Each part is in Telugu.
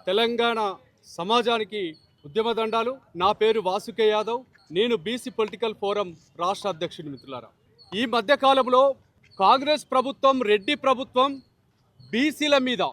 తెలంగాణ సమాజానికి ఉద్యమదండాలు. నా పేరు వాసుకే యాదవ్. నేను బీసీ పొలిటికల్ ఫోరం రాష్ట్ర అధ్యక్షుని. మిత్రులారా, ఈ మధ్యకాలంలో కాంగ్రెస్ ప్రభుత్వం, రెడ్డి ప్రభుత్వం బీసీల మీద,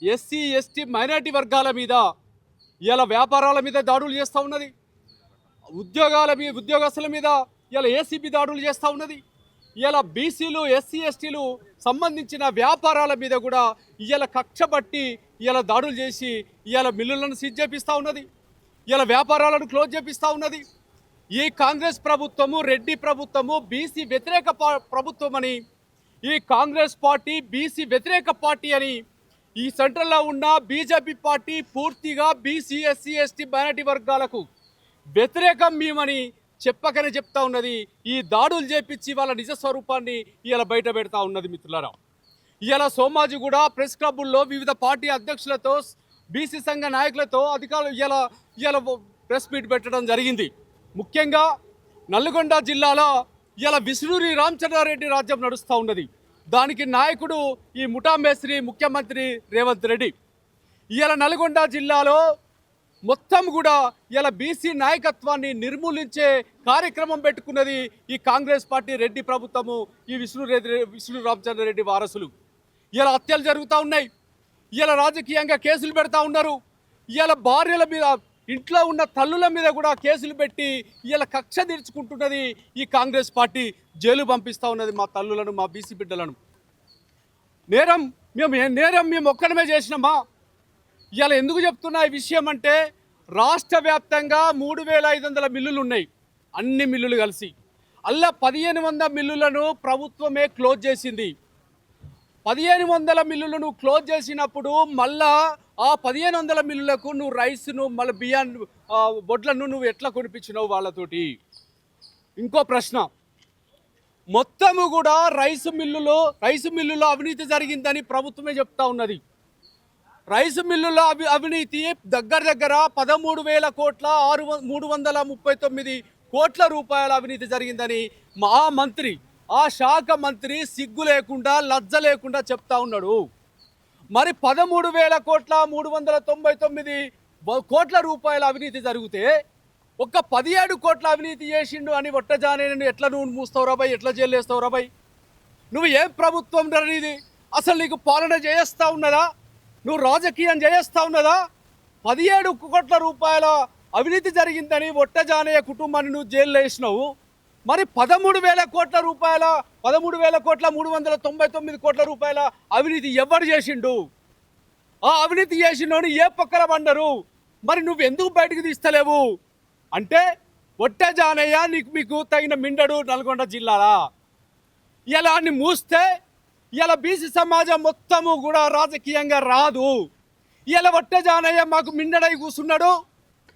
ఎస్సీ ఎస్టీ మైనారిటీ వర్గాల మీద, ఇలా వ్యాపారాల మీద దాడులు చేస్తూ ఉన్నది. ఉద్యోగస్తుల మీద ఇలా ఏసీబీ దాడులు చేస్తూ ఉన్నది. ఇలా బీసీలు, ఎస్సీ ఎస్టీలు సంబంధించిన వ్యాపారాల మీద కూడా ఇలా కక్ష పట్టి ఇలా దాడులు చేసి ఇలా మిల్లులను సీజ్ చేపిస్తూ ఉన్నది. ఇలా వ్యాపారాలను క్లోజ్ చేపిస్తూ ఉన్నది. ఈ కాంగ్రెస్ ప్రభుత్వము, రెడ్డి ప్రభుత్వము బీసీ వ్యతిరేక ప్రభుత్వం అని, ఈ కాంగ్రెస్ పార్టీ బీసీ వ్యతిరేక పార్టీ అని, ఈ సెంట్రల్లో ఉన్న బీజేపీ పార్టీ పూర్తిగా బీసీ, ఎస్సీ ఎస్టీ మైనారిటీ వర్గాలకు వ్యతిరేకం మేమని చెప్పకనే చెప్తా ఉన్నది. ఈ దాడులు చేపించి వాళ్ళ నిజ స్వరూపాన్ని ఇలా బయట పెడతా ఉన్నది. మిత్రులారా, ఇలా సోమాజిగూడ ప్రెస్ క్లబ్బుల్లో వివిధ పార్టీ అధ్యక్షులతో, బీసీ సంఘ నాయకులతో అధికారులు ఇలా ప్రెస్ మీట్ పెట్టడం జరిగింది. ముఖ్యంగా నల్గొండ జిల్లాలో ఇలా విష్ణూరి రామచంద్రారెడ్డి రాజ్యం నడుస్తూ ఉన్నది. దానికి నాయకుడు ఈ ముఠా మేస్త్రి ముఖ్యమంత్రి రేవంత్ రెడ్డి. ఇలా నల్గొండ జిల్లాలో మొత్తం కూడా ఇలా బీసీ నాయకత్వాన్ని నిర్మూలించే కార్యక్రమం పెట్టుకున్నది ఈ కాంగ్రెస్ పార్టీ, రెడ్డి ప్రభుత్వము, ఈ విష్ణు రామచంద్రారెడ్డి వారసులు. ఇలా హత్యలు జరుగుతూ ఉన్నాయి. ఇలా రాజకీయంగా కేసులు పెడతా ఉన్నారు. ఇలా భార్యల మీద, ఇంట్లో ఉన్న తల్లుల మీద కూడా కేసులు పెట్టి ఇలా కక్ష తీర్చుకుంటున్నది ఈ కాంగ్రెస్ పార్టీ. జైలు పంపిస్తూ ఉన్నది మా తల్లులను, మా బీసీ బిడ్డలను. నేరం మేము ఒక్కడమే చేసినామా? ఇలా ఎందుకు చెప్తున్నా ఈ విషయం అంటే, రాష్ట్ర వ్యాప్తంగా 3500 మిల్లులు ఉన్నాయి. అన్ని మిల్లులు కలిసి అలా 1500 మిల్లులను ప్రభుత్వమే క్లోజ్ చేసింది. 1500 మిల్లులను క్లోజ్ చేసినప్పుడు మళ్ళా ఆ 1500 మిల్లులకు నువ్వు రైస్ను, మళ్ళీ బియ్యాన్ని, వడ్లను నువ్వు ఎట్లా కొనిపించినావు వాళ్ళతోటి? ఇంకో ప్రశ్న, మొత్తము కూడా రైసు మిల్లులో అవినీతి జరిగిందని ప్రభుత్వమే చెప్తా ఉన్నది. రైసు మిల్లుల అవినీతి దగ్గర 13,000 కోట్ల 339 కోట్ల రూపాయల అవినీతి జరిగిందని మా మంత్రి, ఆ శాఖ మంత్రి సిగ్గు లేకుండా, లజ్జ లేకుండా చెప్తా ఉన్నాడు. మరి 13,000 కోట్ల 399 కోట్ల రూపాయల అవినీతి జరిగితే ఒక్క 17 కోట్ల అవినీతి చేసిండు అని ఒట్టజానేను ఎట్లా నువ్వు మూస్తావు రాబాయ్? ఎట్లా జైలు వేస్తావు రాబాయ్? నువ్వు ఏం ప్రభుత్వం ఇది? అసలు నీకు పాలన చేస్తా ఉన్నదా? నువ్వు రాజకీయం చేస్తా ఉన్నదా? 17 కోట్ల రూపాయల అవినీతి జరిగిందని ఒట్టజానయ్య కుటుంబాన్ని నువ్వు జైల్లో వేసినావు. మరి 13,000 కోట్ల రూపాయల 399 కోట్ల రూపాయల అవినీతి ఎవరు చేసిండు? ఆ అవినీతి చేసిండోని ఏ పక్కన పడ్డరు? మరి నువ్వు ఎందుకు బయటకు తీస్తలేవు అంటే, ఒట్టజానయ్య మీకు తగిన మిండడు నల్గొండ జిల్లాలా? ఇలా అన్ని మూస్తే ఇలా బీసీ సమాజం మొత్తము కూడా రాజకీయంగా రాదు. ఇలా ఒట్టజానయ్య మాకు మిండడై కూర్చున్నాడు.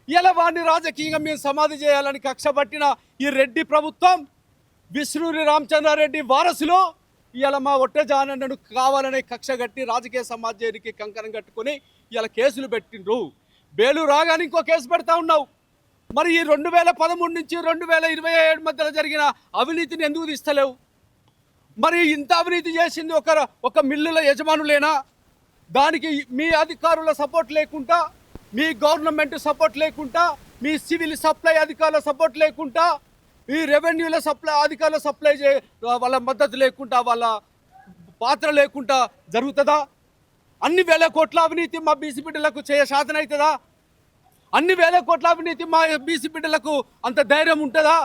ఇలా వాడిని రాజకీయంగా మేము సమాధి చేయాలని కక్ష పట్టిన ఈ రెడ్డి ప్రభుత్వం, విష్ణూరి రామచంద్రారెడ్డి వారసులు ఇలా మా ఒట్టజానయ్యను కావాలనే కక్ష కట్టి రాజకీయ సమాజానికి కంకణం కట్టుకొని ఇలా కేసులు పెట్టిండ్రు. బేలు రాగానే ఇంకో కేసు పెడతా ఉన్నావు. మరి ఈ 2013 నుంచి 2027 మధ్యలో జరిగిన అవినీతిని ఎందుకు తీస్తలేవు? మరి ఇంత అవినీతి చేసింది ఒక మిల్లుల యజమానులేనా? దానికి మీ అధికారుల సపోర్ట్ లేకుండా, మీ గవర్నమెంట్ సపోర్ట్ లేకుండా, మీ సివిల్ సప్లై అధికారుల సపోర్ట్ లేకుండా, ఈ రెవెన్యూల అధికారుల వాళ్ళ మద్దతు లేకుండా, వాళ్ళ పాత్ర లేకుండా జరుగుతుందా? అన్ని వేల కోట్ల అవినీతి మా బీసీ బిడ్డలకు సాధన అవుతుందా? అన్ని వేల కోట్ల అవినీతి మా బీసీ బిడ్డలకు అంత ధైర్యం ఉంటుందా?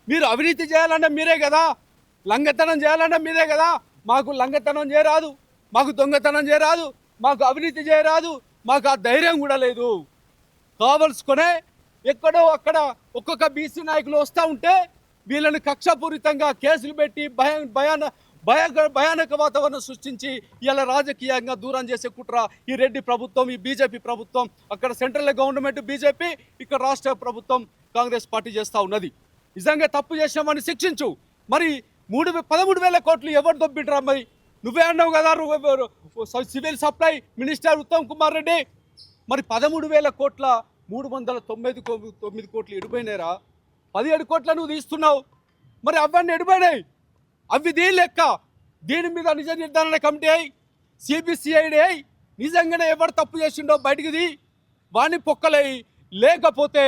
మీరు అవినీతి చేయాలన్నా మీరే కదా, లంగతనం చేయాలన్నా మీరే కదా. మాకు లంగతనం చేయరాదు, మాకు దొంగతనం చేయరాదు, మాకు అవినీతి చేయరాదు, మాకు ఆ ధైర్యం కూడా లేదు. కావలసుకునే ఎక్కడో అక్కడ ఒక్కొక్క బీసీ నాయకులు వస్తూ ఉంటే వీళ్ళని కక్షపూరితంగా కేసులు పెట్టి భయానక వాతావరణం సృష్టించి ఇలా రాజకీయంగా దూరం చేసే కుట్ర ఈ రెడ్డి ప్రభుత్వం, ఈ బీజేపీ ప్రభుత్వం, అక్కడ సెంట్రల్ గవర్నమెంట్ బీజేపీ, ఇక్కడ రాష్ట్ర ప్రభుత్వం కాంగ్రెస్ పార్టీ చేస్తూ ఉన్నది. నిజంగా తప్పు చేసినామని శిక్షించు. మరి 13,000 కోట్లు ఎవరు దొబ్బిండ్రా? మరి నువ్వే అన్నావు కదా, civil supply minister Uttam Kumar Reddy. మరి 13,000 కోట్ల 399 కోట్లు ఎడిపోయినారా? 17 కోట్ల నువ్వు తీస్తున్నావు. మరి అవన్నీ ఎడిపోయినాయి. అవి దీని లెక్క. దీని మీద నిజ నిర్ధారణ కమిటీ అయి, సిబిసిఐడి అయి, నిజంగానే ఎవరు తప్పు చేసిండో బయటికి వాడిని పొక్కలేయి, లేకపోతే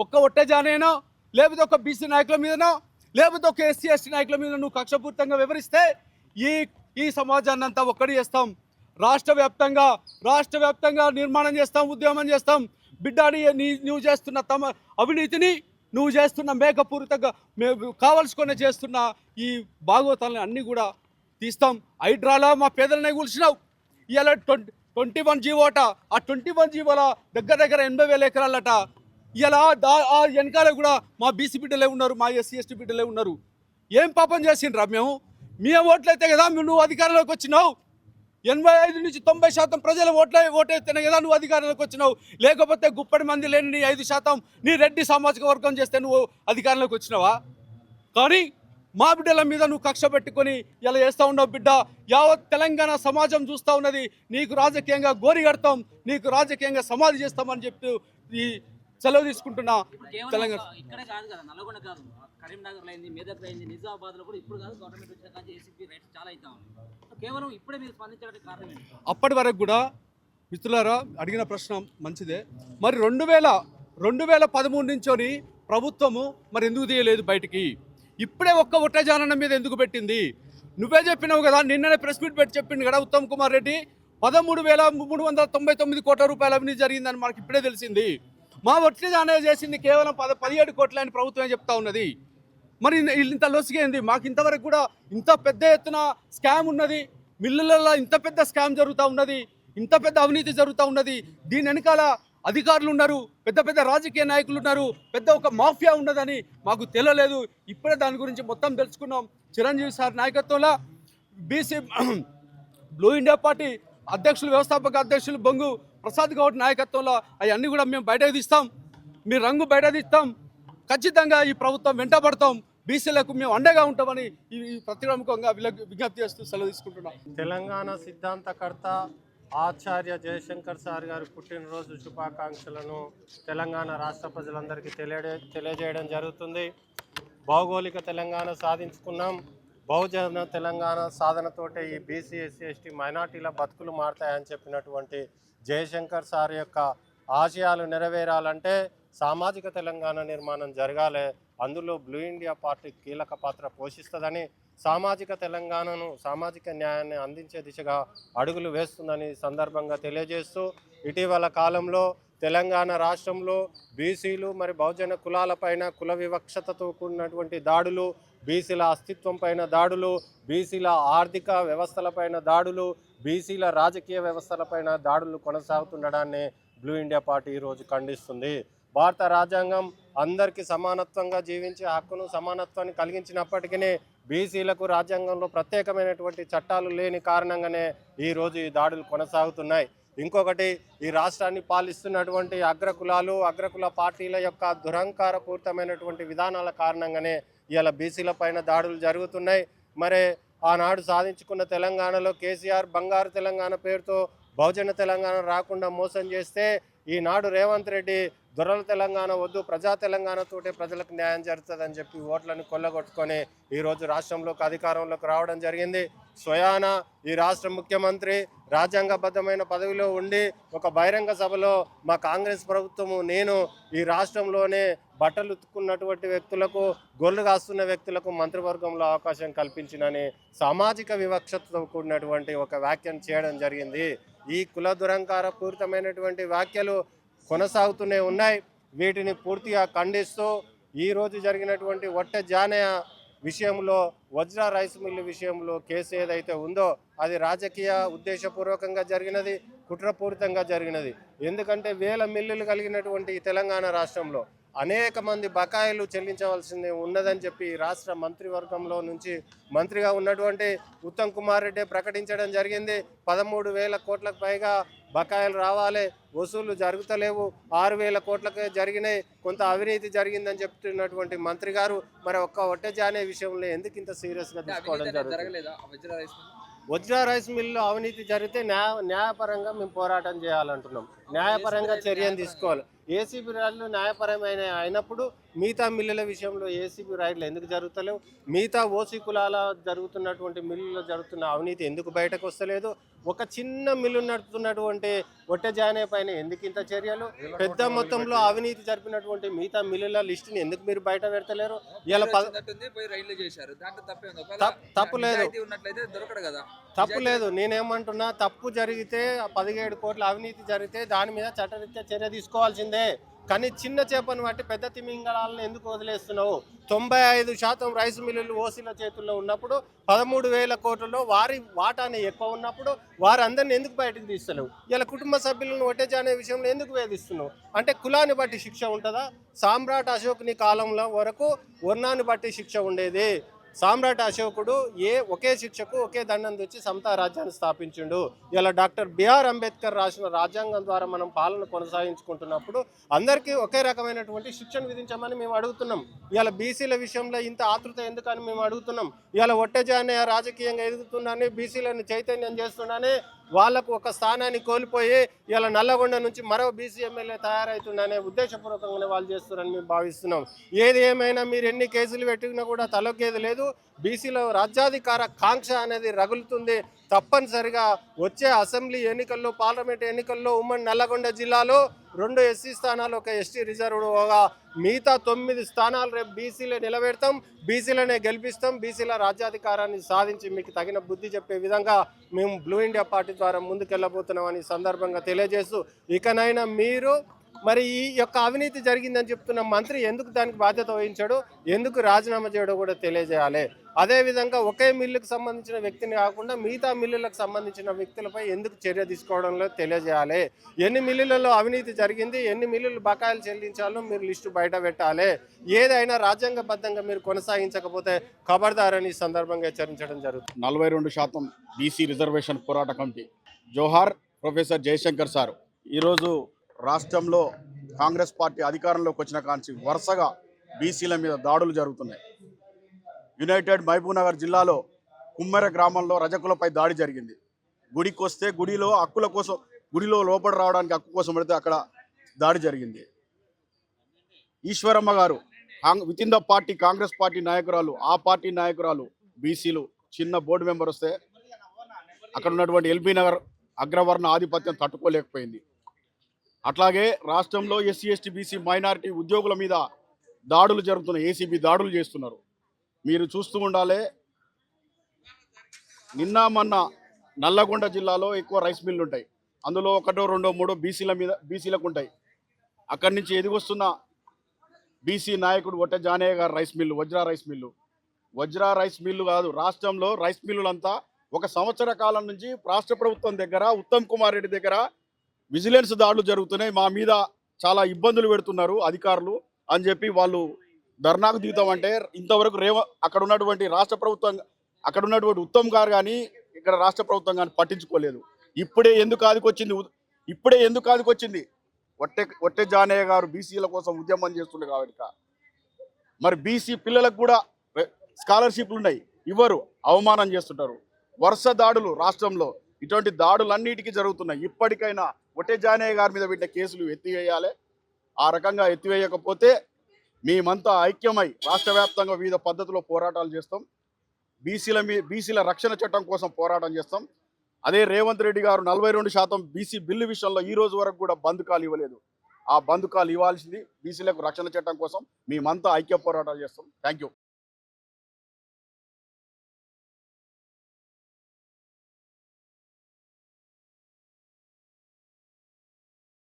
ఒక్క ఒట్టజానేనా, లేకపోతే ఒక బీసీ నాయకుల మీదనో, లేకపోతే ఒక ఎస్సీ ఎస్టీ నాయకుల మీద నువ్వు కక్షపూర్తంగా వివరిస్తే ఈ ఈ సమాజాన్ని అంతా ఒక్కడి చేస్తాం. రాష్ట్ర వ్యాప్తంగా నిర్మాణం చేస్తాం, ఉద్యమం చేస్తాం. బిడ్డాని నువ్వు చేస్తున్న అవినీతిని, నువ్వు చేస్తున్న మేకపూరితంగా కావలసుకొని చేస్తున్న ఈ భాగవతాలని అన్నీ కూడా తీస్తాం. హైడ్రాలా మా పేదలనే కూల్చినావు. ఇలా 21 జీవోట, ఆ 21 జీవోల దగ్గర 80,000 ఎకరాలట. ఇలా ఆ వెనకాల కూడా మా బీసీ బిడ్డలే ఉన్నారు, మా ఎస్సీ ఎస్టీ బిడ్డలే ఉన్నారు. ఏం పాపం చేసిండ్రా మేము ఓట్లయితే కదా నువ్వు అధికారంలోకి వచ్చినావు. 85 నుంచి 90% ప్రజల ఓటేస్తేనే కదా నువ్వు అధికారంలోకి వచ్చినావు. లేకపోతే గుప్పటి మంది లేని నీ 5% నీ రెడ్డి సామాజిక వర్గం చేస్తే నువ్వు అధికారంలోకి వచ్చినావా? కానీ మా బిడ్డల మీద నువ్వు కక్ష పెట్టుకొని ఇలా చేస్తూ ఉన్నావు. బిడ్డ, యావత్ తెలంగాణ సమాజం చూస్తూ ఉన్నది. నీకు రాజకీయంగా గోరి కడతాం, నీకు రాజకీయంగా సమాధి చేస్తామని చెప్పి ఈ సెలవు తీసుకుంటున్నా. తెలంగాణ ఇక్కడే కాదు కదా, నల్గొండ కాదు, కరీంనగర్ అయింది, మెదక్ అయింది, నిజామాబాద్లో కూడా ఇప్పుడు కాదు గవర్నమెంట్ వచ్చిన కానీ ఏసీపీ రైట్స్ చాలా అవుతా ఉన్నాయి. కేవలం ఇప్పుడే మీరు స్పందించడానికి కారణం ఏంటి? అప్పటి వరకు కూడా మిత్రులారా అడిగిన ప్రశ్న మంచిదే. మరి 2013 నుంచోని ప్రభుత్వము మరి ఎందుకు తీయలేదు బయటికి? ఇప్పుడే ఒక్క ఒట్టజానన్న మీద ఎందుకు పెట్టింది? నువ్వే చెప్పినావు కదా, నిన్ననే ప్రెస్ మీట్ పెట్టి చెప్పింది కదా ఉత్తమ్ కుమార్ రెడ్డి, 13,399 కోట్ల రూపాయల అవినీతి జరిగిందని మనకి ఇప్పుడే తెలిసింది. మా ఒట్టజాన చేసింది కేవలం 17 కోట్ల అని ప్రభుత్వమే చెప్తా ఉన్నది. మరి ఇంత లొసిగైంది. మాకు ఇంతవరకు కూడా ఇంత పెద్ద ఎత్తున స్కామ్ ఉన్నది, మిల్లులలో ఇంత పెద్ద స్కామ్ జరుగుతూ ఉన్నది, ఇంత పెద్ద అవినీతి జరుగుతూ ఉన్నది. దీని వెనకాల అధికారులు ఉన్నారు, పెద్ద రాజకీయ నాయకులు ఉన్నారు, పెద్ద ఒక మాఫియా ఉన్నదని మాకు తెలియలేదు. ఇప్పుడే దాని గురించి మొత్తం తెలుసుకున్నాం. చిరంజీవి సార్ నాయకత్వంలో బీసీ బ్లూ ఇండియా పార్టీ వ్యవస్థాపక అధ్యక్షులు బొంగు ప్రసాద్ గౌడ్ నాయకత్వంలో అవన్నీ కూడా మేము బయటకు తీస్తాం, మీ రంగు బయట తీస్తాం. ఖచ్చితంగా ఈ ప్రభుత్వం వెంటబడతాం, బీసీలకు మేము అండగా ఉంటామని ఈ ప్రతిముఖంగా విజ్ఞప్తి చేస్తూ సెలవు తీసుకుంటున్నాం. తెలంగాణ సిద్ధాంతకర్త ఆచార్య జయశంకర్ సార్ గారి పుట్టినరోజు శుభాకాంక్షలను తెలంగాణ రాష్ట్ర ప్రజలందరికీ తెలియజేయడం జరుగుతుంది. భౌగోళిక తెలంగాణ సాధించుకున్నాం. బహుజన తెలంగాణ సాధనతోటే ఈ బీసీ ఎస్సీ ఎస్టీ మైనార్టీల బతుకులు మారుతాయని చెప్పినటువంటి జయశంకర్ సార్ యొక్క ఆశయాలు నెరవేరాలంటే సామాజిక తెలంగాణ నిర్మాణం జరగాలి. అందులో బ్లూ ఇండియా పార్టీ కీలక పాత్ర పోషిస్తుందని, సామాజిక తెలంగాణను, సామాజిక న్యాయాన్ని అందించే దిశగా అడుగులు వేస్తుందని సందర్భంగా తెలియజేస్తూ, ఇటీవల కాలంలో తెలంగాణ రాష్ట్రంలో బీసీలు మరి బహుజన కులాలపైన కుల వివక్షతతో కూడినటువంటి దాడులు, బీసీల అస్తిత్వం పైన దాడులు, బీసీల ఆర్థిక వ్యవస్థలపైన దాడులు, బీసీల రాజకీయ వ్యవస్థలపైన దాడులు కొనసాగుతుండడాన్ని బ్లూ ఇండియా పార్టీ ఈరోజు ఖండిస్తుంది. భారత రాజ్యాంగం అందరికీ సమానత్వంగా జీవించే హక్కును, సమానత్వాన్ని కలిగించినప్పటికీ బీసీలకు రాజ్యాంగంలో ప్రత్యేకమైనటువంటి చట్టాలు లేని కారణంగానే ఈరోజు ఈ దాడులు కొనసాగుతున్నాయి. ఇంకొకటి, ఈ రాష్ట్రాన్ని పాలిస్తున్నటువంటి అగ్రకుల పార్టీల యొక్క దురహంకారపూరితమైనటువంటి విధానాల కారణంగానే ఇలా బీసీల పైన దాడులు జరుగుతున్నాయి. మరి ఆనాడు సాధించుకున్న తెలంగాణలో కేసీఆర్ బంగారు తెలంగాణ పేరుతో బహుజన తెలంగాణ రాకుండా మోసం చేస్తే, ఈనాడు రేవంత్ రెడ్డి దొరల తెలంగాణ వద్దు, ప్రజా తెలంగాణతోటే ప్రజలకు న్యాయం జరుగుతుందని చెప్పి ఓట్లను కొల్లగొట్టుకొని ఈరోజు రాష్ట్రంలోకి అధికారంలోకి రావడం జరిగింది. స్వయాన ఈ రాష్ట్ర ముఖ్యమంత్రి రాజ్యాంగబద్ధమైన పదవిలో ఉండి ఒక బహిరంగ సభలో మా కాంగ్రెస్ ప్రభుత్వము నేను ఈ రాష్ట్రంలోనే బట్టలు ఉతుక్కున్నటువంటి వ్యక్తులకు, గొర్రెలు కాస్తున్న వ్యక్తులకు మంత్రివర్గంలో అవకాశం కల్పించినని సామాజిక వివక్షతతో కూడినటువంటి ఒక వ్యాఖ్యను చేయడం జరిగింది. ఈ కుల దురహంకార పూరితమైనటువంటి వ్యాఖ్యలు కొనసాగుతూనే ఉన్నాయి. వీటిని పూర్తిగా ఖండిస్తూ ఈరోజు జరిగినటువంటి ఒట్టజానయ విషయంలో, వజ్రా రైస్ మిల్లు విషయంలో కేసు ఏదైతే ఉందో అది రాజకీయ ఉద్దేశపూర్వకంగా జరిగినది, కుట్రపూరితంగా జరిగినది. ఎందుకంటే వేల మిల్లులు కలిగినటువంటి తెలంగాణ రాష్ట్రంలో అనేక మంది బకాయిలు చెల్లించవలసింది ఉన్నదని చెప్పి రాష్ట్ర మంత్రివర్గంలో నుంచి మంత్రిగా ఉన్నటువంటి ఉత్తమ్ కుమార్ రెడ్డి ప్రకటించడం జరిగింది. 13,000 కోట్లకు పైగా బకాయిలు రావాలి, వసూళ్లు జరుగుతలేవు, 6,000 కోట్లకే జరిగినాయి, కొంత అవినీతి జరిగిందని చెప్తున్నటువంటి మంత్రి గారు మరి ఒక్క ఒట్టజానే విషయంలో ఎందుకు ఇంత సీరియస్గా తీసుకోవడం జరుగుతుంది? వజ్రా రైస్ మిల్లు అవినీతి జరిగితే న్యాయపరంగా మేము పోరాటం చేయాలంటున్నాం. న్యాయపరంగా చర్యను తీసుకోవాలి. ఏసీబీ రైళ్లు న్యాయపరమైన అయినప్పుడు మిగతా మిల్లుల విషయంలో ఏసీబీ రైళ్లు ఎందుకు జరుగుతలేవు? మిగతా ఓసీ కులాల జరుగుతున్నటువంటి మిల్లుల్లో జరుగుతున్న అవినీతి ఎందుకు బయటకు వస్తలేదు? ఒక చిన్న మిల్లు నడుపుతున్నటువంటి ఒట్టెజానే పైన ఎందుకు ఇంత చర్యలు? పెద్ద మొత్తంలో అవినీతి జరిపినటువంటి మిగతా మిల్లుల లిస్టుని ఎందుకు మీరు బయట పెడతలేరు? ఇలా తప్పు లేదు, తప్పు లేదు. నేనేమంటున్నా, తప్పు జరిగితే 17 కోట్ల అవినీతి జరిగితే దాని మీద చట్టరీత్యా చర్య తీసుకోవాల్సిందే. కానీ చిన్న చేపను బట్టి పెద్ద తిమింగళాలను ఎందుకు వదిలేస్తున్నావు? 95% రైస్ మిల్లులు ఓసీల చేతుల్లో ఉన్నప్పుడు 13,000 కోట్లలో వారి వాటాని ఎక్కువ ఉన్నప్పుడు వారందరిని ఎందుకు బయటకు తీస్తలేవు? ఇలా కుటుంబ సభ్యులను ఒట్టేజానే విషయంలో ఎందుకు వేధిస్తున్నావు? అంటే కులాన్ని బట్టి శిక్ష ఉంటుందా? సామ్రాట్ అశోక్ని కాలంలో వరకు వర్ణాన్ని బట్టి శిక్ష ఉండేది. సామ్రాట్ అశోకుడు ఒకే శిక్షకు ఒకే దండం తెచ్చి సమతా రాజ్యాన్ని స్థాపించిండు. ఇలా డాక్టర్ బిఆర్ అంబేద్కర్ రాసిన రాజ్యాంగం ద్వారా మనం పాలన కొనసాగించుకుంటున్నప్పుడు అందరికీ ఒకే రకమైనటువంటి శిక్షను విధించమని మేము అడుగుతున్నాం. ఇలా బీసీల విషయంలో ఇంత ఆతృత ఎందుకని మేము అడుగుతున్నాం. ఇలా ఒట్టెజానే రాజకీయంగా ఎదుగుతున్నానే, బీసీలను చైతన్యం చేస్తున్నానే, వాళ్లకు ఒక స్థానాన్ని కోల్పోయి ఇలా నల్లగొండ నుంచి మరో బీసీ ఎమ్మెల్యే తయారవుతుందనే ఉద్దేశపూర్వకంగానే వాళ్ళు చేస్తున్నారని మేము భావిస్తున్నాం. ఏది ఏమైనా మీరు ఎన్ని కేసులు పెట్టినా కూడా తలొక్కేది లేదు. బీసీలో రాజ్యాధికార కాంక్ష అనేది రగులుతుంది. తప్పనిసరిగా వచ్చే అసెంబ్లీ ఎన్నికల్లో, పార్లమెంట్ ఎన్నికల్లో ఉమ్మడి నల్లగొండ జిల్లాలో 2 ఎస్సీ స్థానాలు, ఒక ఎస్టీ రిజర్వ్డ్ పోగా మిగతా 9 స్థానాలు రేపు బీసీలే నిలబెడతాం, బీసీలనే గెలిపిస్తాం. బీసీల రాజ్యాధికారాన్ని సాధించి మీకు తగిన బుద్ధి చెప్పే విధంగా మేము బ్లూ ఇండియా పార్టీ ద్వారా ముందుకెళ్ళబోతున్నామని సందర్భంగా తెలియజేస్తూ, ఇకనైనా మీరు మరి ఈ యొక్క అవినీతి జరిగిందని చెప్తున్న మంత్రి ఎందుకు దానికి బాధ్యత వహించాడు, ఎందుకు రాజీనామా చేయడో కూడా తెలియజేయాలి. అదేవిధంగా ఒకే మిల్లుకు సంబంధించిన వ్యక్తిని కాకుండా మిగతా మిల్లులకు సంబంధించిన వ్యక్తులపై ఎందుకు చర్య తీసుకోవడంలో తెలియజేయాలి. ఎన్ని మిల్లులలో అవినీతి జరిగింది, ఎన్ని మిల్లులు బకాయిలు చెల్లించాలో మీరు లిస్టు బయట పెట్టాలి. ఏదైనా రాజ్యాంగబద్ధంగా మీరు కొనసాగించకపోతే ఖబర్దారని సందర్భంగా హెచ్చరించడం జరుగుతుంది. 42% బీసీ రిజర్వేషన్ పోరాట కమిటీ జోహార్ ప్రొఫెసర్ జయశంకర్ సార్. ఈరోజు రాష్ట్రంలో కాంగ్రెస్ పార్టీ అధికారంలోకి వచ్చిన కాంచి వరుసగా బీసీల మీద దాడులు జరుగుతున్నాయి. యునైటెడ్ మహబూబ్నగర్ జిల్లాలో కుమ్మెర గ్రామంలో రజకులపై దాడి జరిగింది. గుడికి వస్తే గుడిలో హక్కుల కోసం, గుడిలో లోపల రావడానికి హక్కు కోసం పడితే అక్కడ దాడి జరిగింది. ఈశ్వరమ్మ గారు with in the party Congress party నాయకురాలు, ఆ పార్టీ నాయకురాలు బీసీలు చిన్న బోర్డు మెంబర్ వస్తే అక్కడ ఉన్నటువంటి ఎల్బీ నగర్ అగ్రవర్ణ ఆధిపత్యం తట్టుకోలేకపోయింది. అట్లాగే రాష్ట్రంలో ఎస్సీ ఎస్టీ బీసీ మైనారిటీ ఉద్యోగుల మీద దాడులు జరుగుతున్నాయి. ఏసీబీ దాడులు చేస్తున్నారు. మీరు చూస్తూ ఉండాలి. నిన్న మొన్న నల్లగొండ జిల్లాలో ఎక్కువ రైస్ మిల్లు ఉంటాయి. అందులో 1, 2, 3 బీసీలకు ఉంటాయి. అక్కడి నుంచి ఎదిగొస్తున్న బీసీ నాయకుడు ఒట్టెజానయ్య గారు rice mill, Vajra rice mill కాదు, రాష్ట్రంలో రైస్ మిల్లులంతా 1 సంవత్సర కాలం నుంచి రాష్ట్ర ప్రభుత్వం దగ్గర, ఉత్తమ్ కుమార్ రెడ్డి దగ్గర విజిలెన్స్ దాడులు జరుగుతున్నాయి. మా మీద చాలా ఇబ్బందులు పెడుతున్నారు అధికారులు అని చెప్పి వాళ్ళు ధర్నాకు దిగుతామంటే ఇంతవరకు అక్కడ ఉన్నటువంటి రాష్ట్ర ప్రభుత్వం, అక్కడ ఉన్నటువంటి ఉత్తమ్ గారు కానీ ఇక్కడ రాష్ట్ర ప్రభుత్వం కానీ పట్టించుకోలేదు. ఇప్పుడే ఎందుకు ఆదికొచ్చింది ఒట్టెజానయ్య గారు బీసీల కోసం ఉద్యమం చేస్తుండే కాబట్టి. మరి బీసీ పిల్లలకు కూడా స్కాలర్షిప్లు ఉన్నాయి, ఇవ్వరు, అవమానం చేస్తుంటారు. వరుస దాడులు రాష్ట్రంలో, ఇటువంటి దాడులన్నిటికీ జరుగుతున్నాయి. ఇప్పటికైనా ఒట్టెజానయ్య గారి మీద పెట్టిన కేసులు ఎత్తివేయాలి. ఆ రకంగా ఎత్తివేయకపోతే మేమంతా ఐక్యమై రాష్ట్ర వ్యాప్తంగా వివిధ పద్ధతుల్లో పోరాటాలు చేస్తాం. బీసీల రక్షణ చట్టం కోసం పోరాటం చేస్తాం. అదే రేవంత్ రెడ్డి గారు 42% బీసీ బిల్లు విషయంలో ఈ రోజు వరకు కూడా బంధుకాలు ఇవ్వలేదు. ఆ బంధుకాలు ఇవ్వాల్సింది బీసీలకు రక్షణ చట్టం కోసం మేమంతా ఐక్య పోరాటాలు చేస్తాం. Thank you.